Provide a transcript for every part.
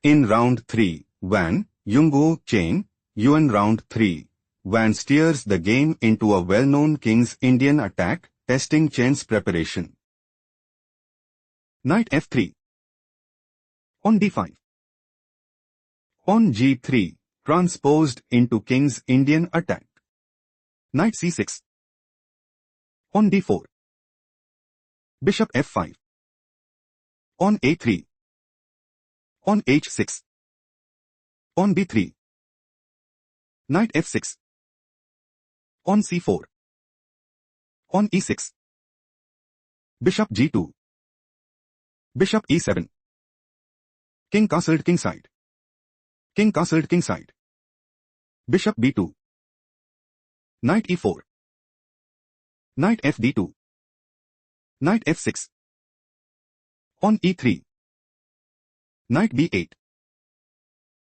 In round 3, Yuan, Yunguo, Chen, Yuan. Round 3. Yuan steers the game into a well-known King's Indian attack, testing Chen's preparation. Knight f3. On d5. On g3, transposed into King's Indian attack. Knight c6. On d4. Bishop f5. On a3. On h6. On b3. Knight f6. On c4. On e6. Bishop g2. Bishop e7. King castled kingside. King castled kingside. Bishop b2. Knight e4. Knight fd2. Knight f6. On e3. Knight b8.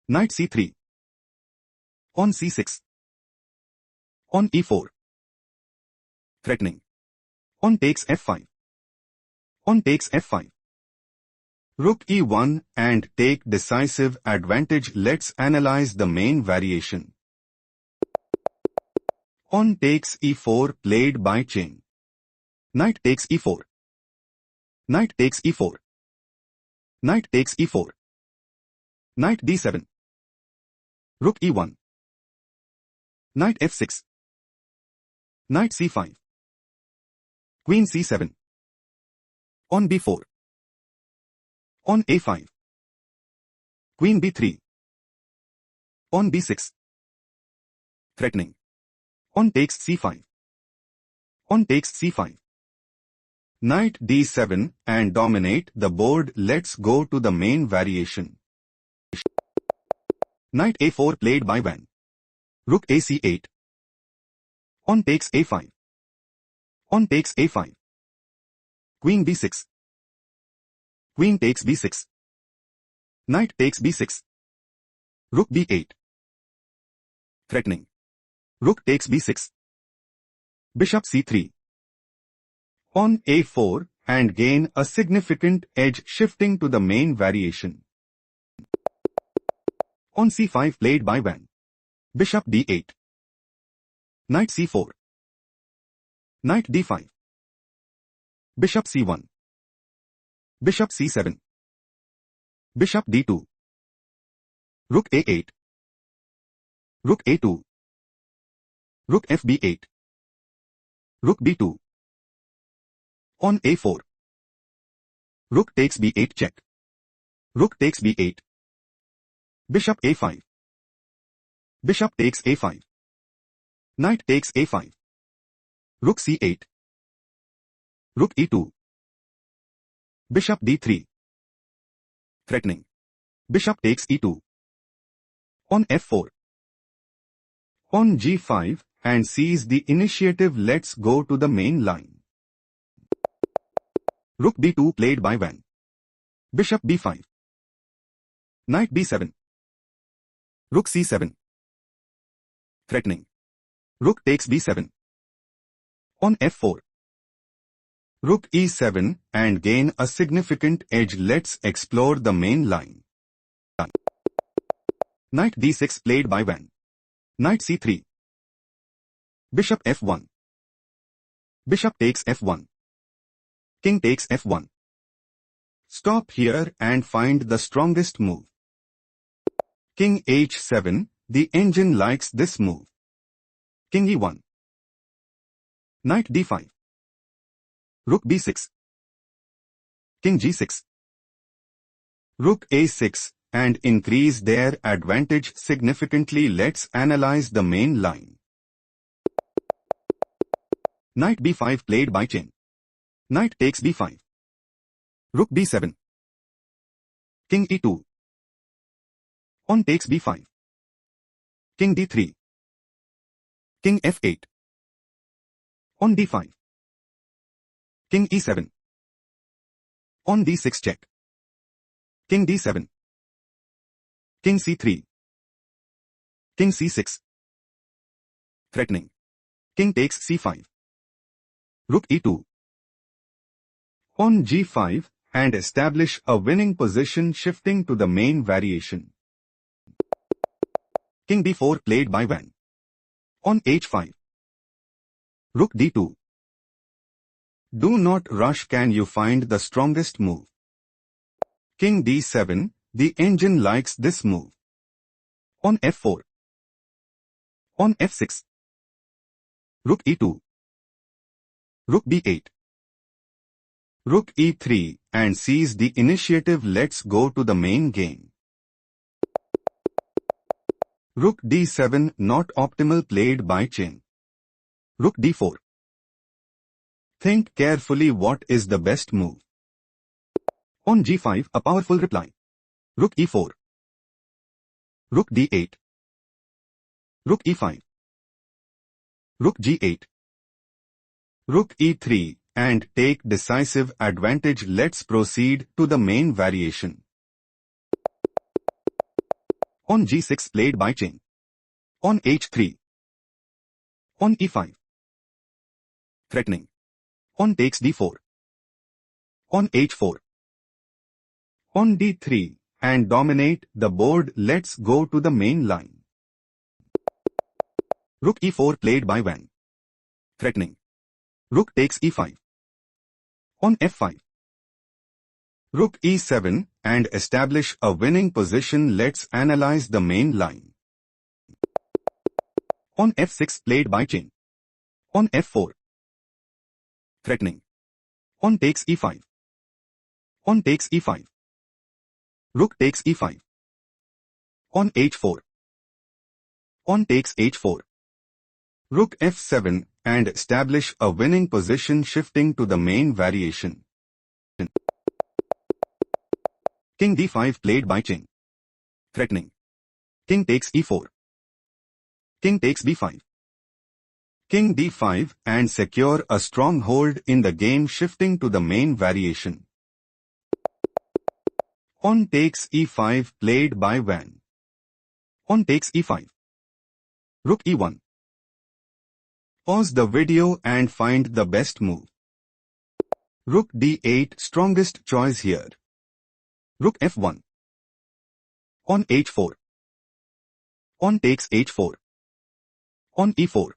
Knight c3. On c6. On e4. Threatening. On takes f5. On takes f5. Rook e1 and take decisive advantage. Let's analyze the main variation. On takes e4 played by Chen. Knight takes e4. Knight takes e4. Knight takes e4. Knight d7. Rook e1. Knight f6. Knight c5. Queen c7. On b4. On a5. Queen b3. On b6. Threatening. On takes c5. On takes c5. Knight d7 and dominate the board. Let's go to the main variation. Knight a4 played by Yuan. Rook ac8. On takes a5. On takes a5. Queen b6. Queen takes b6. Knight takes b6. Rook b8. Threatening. Rook takes b6. Bishop c3. On a4 and gain a significant edge, shifting to the main variation. On c5 played by Yuan. Bishop d8. Knight c4. Knight d5. Bishop c1. Bishop c7. Bishop d2. Rook a8. Rook a2. Rook fb8. Rook b2. On a4. Rook takes b8 check. Rook takes b8. Bishop a5. Bishop takes a5. Knight takes a5. Rook c8. Rook e2. Bishop d3. Threatening. Bishop takes e2. On f4. On g5 and seize the initiative. Let's go to the main line. Rook b2 played by Yuan. Bishop b5. Knight b7. Rook c7. Threatening. Rook takes b7. On f4. Rook e7 and gain a significant edge. Let's explore the main line. Knight d6 played by Yuan. Knight c3. Bishop f1. Bishop takes f1. King takes f1. Stop here and find the strongest move. King h7. The engine likes this move. King e1. Knight d5. Rook b6. King g6. Rook a6 and increase their advantage significantly. Let's analyze the main line. Knight b5 played by Chen. Knight takes b5. Rook b7. King e2. On takes b5. King d3. King f8. On d5. King e7. On d6 check. King d7. King c3. King c6. Threatening. King takes c5. Rook e2. On g5 and establish a winning position shifting to the main variation. King d4 played by Yuan. On h5. Rook d2. Do not rush. Can you find the strongest move? King d7. The engine likes this move. On f4. On f6. Rook e2. Rook b8. Rook e3 and seize the initiative. Let's go to the main game. Rook d7 not optimal played by Chen. Rook d4. Think carefully what is the best move. On g5 a powerful reply. Rook e4. Rook d8. Rook e5. Rook g8. Rook e3 and take decisive advantage. Let's proceed to the main variation. On g6 played by Chen. On h3. On e5. Threatening. On takes d4. On h4. On d3 and dominate the board. Let's go to the main line. Rook e4 played by Yuan. Threatening. Rook takes e5. On f5. Rook e7 and establish a winning position. Let's analyze the main line. On f6 played by Chen. On f4. Threatening. On takes e5. On takes e5. Rook takes e5. On h4. On takes h4. Rook f7 and establish a winning position shifting to the main variation. King d5 played by Chen. Threatening. King takes e4. King takes b5. King d5 and secure a stronghold in the game shifting to the main variation. On takes e5 played by Yuan. On takes e5. Rook e1. Pause the video and find the best move. Rook d8 strongest choice here. Rook f1. On h4. On takes h4. On e4.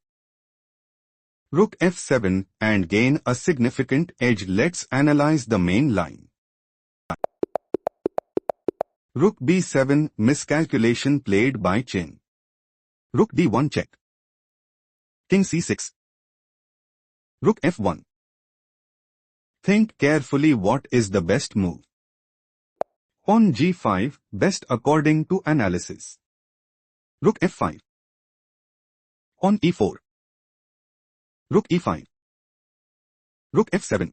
Rook f7 and gain a significant edge. Let's analyze the main line. Rook b7 miscalculation played by Chen. Rook d1 check. King c6. Rook f1. Think carefully what is the best move. On g5 best according to analysis. Rook f5. On e4. Rook e5. Rook f7.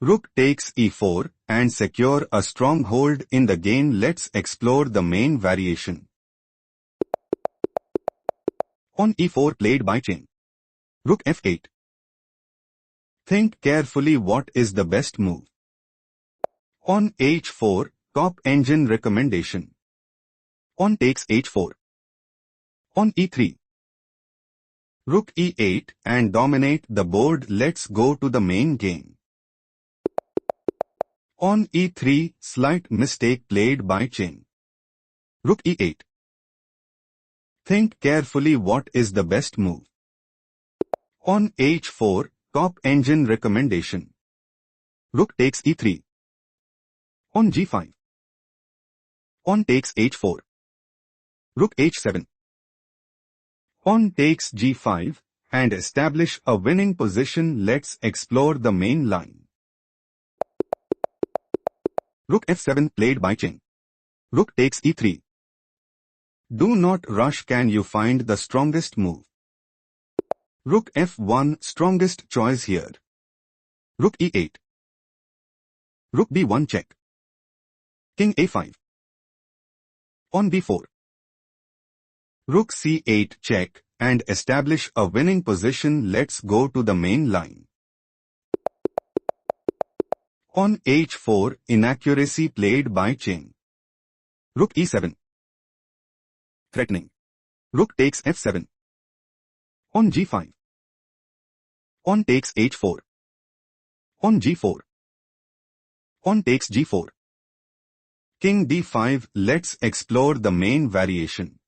Rook takes e4 and secure a stronghold in the game. Let's explore the main variation. On e4 played by Chen. Rook f8. Think carefully what is the best move. On h4, top engine recommendation. On takes h4. On e3. Rook e8 and dominate the board. Let's go to the main game. On e3, slight mistake played by Chen. Rook e8. Think carefully what is the best move. On h4, top engine recommendation. Rook takes e3. On g5. On takes h4. Rook h7. On takes g5 and establish a winning position. Let's explore the main line. Rook f7 played by Chen. Rook takes e3. Do not rush. Can you find the strongest move? Rook f1 strongest choice here. Rook e8. Rook b1 check. King a5. On b4. Rook c8 check and establish a winning position. Let's go to the main line. On h4 inaccuracy played by Chen. Rook e7. Threatening. Rook takes f7. On g5. On takes h4. On g4. Pawn takes g4. King d5. Let's explore the main variation.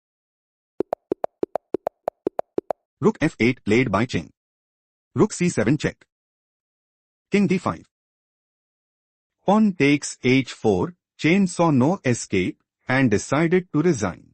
Rook f8 played by Chen. Rook c7 check. King d5. Pawn takes h4. Chen saw no escape and decided to resign.